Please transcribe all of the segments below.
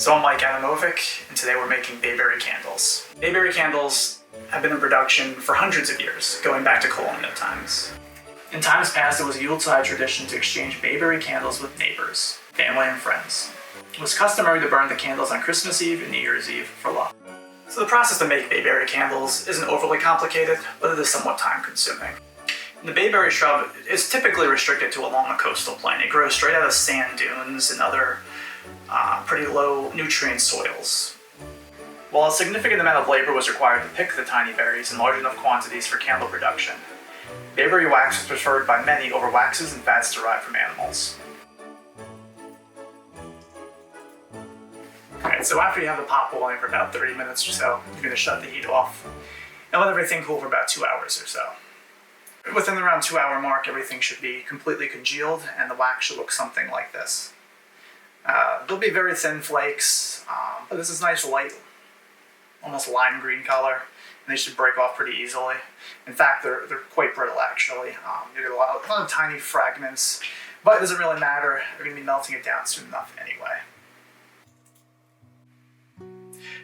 So I'm Mike Adamovic, and today we're making Bayberry candles. Bayberry candles have been in production for hundreds of years, going back to colonial times. In times past, it was a Yuletide tradition to exchange Bayberry candles with neighbors, family, and friends. It was customary to burn the candles on Christmas Eve and New Year's Eve for luck. So the process to make Bayberry candles isn't overly complicated, but it is somewhat time-consuming. The bayberry shrub is typically restricted to along the coastal plain. It grows straight out of sand dunes and other pretty low nutrient soils. While a significant amount of labor was required to pick the tiny berries in large enough quantities for candle production, bayberry wax is preferred by many over waxes and fats derived from animals. Alright, so after you have the pot boiling for about 30 minutes or so, you're going to shut the heat off and let everything cool for about 2 hours or so. Within the around 2 hour mark, everything should be completely congealed and the wax should look something like this. There'll be very thin flakes, but this is nice light, almost lime green color, and they should break off pretty easily. In fact, they're quite brittle actually. You get a lot of tiny fragments, but it doesn't really matter. They're going to be melting it down soon enough anyway.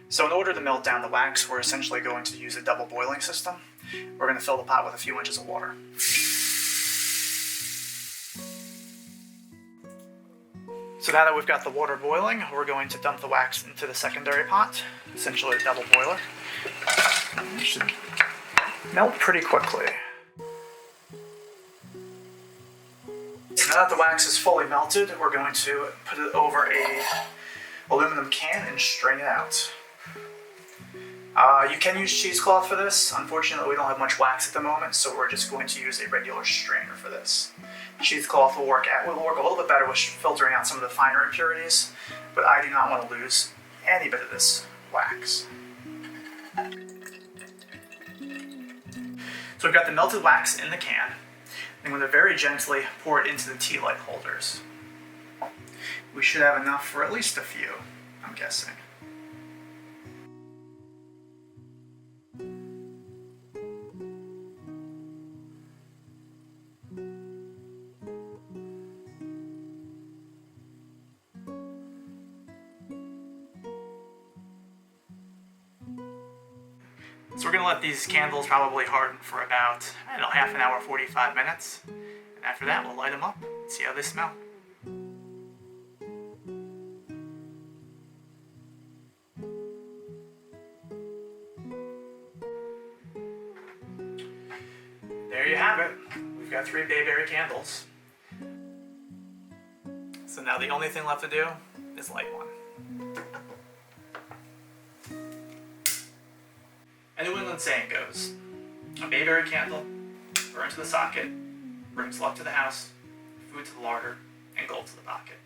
So in order to melt down the wax, we're essentially going to use a double boiling system. We're going to fill the pot with a few inches of water. So now that we've got the water boiling, we're going to dump the wax into the secondary pot, essentially a double boiler. It should melt pretty quickly. So now that the wax is fully melted, we're going to put it over a aluminum can and strain it out. You can use cheesecloth for this. Unfortunately, we don't have much wax at the moment, so we're just going to use a regular strainer for this. Cheesecloth will work a little bit better with filtering out some of the finer impurities, but I do not want to lose any bit of this wax. So we've got the melted wax in the can. I'm going to very gently pour it into the tea light holders. We should have enough for at least a few, I'm guessing. So we're going to let these candles probably harden for about, half an hour, 45 minutes. And after that, we'll light them up and see how they smell. There you have it. We've got 3 bayberry candles. So now the only thing left to do is light one. A New England saying goes, a bayberry candle burned to the socket brings luck to the house, food to the larder, and gold to the pocket.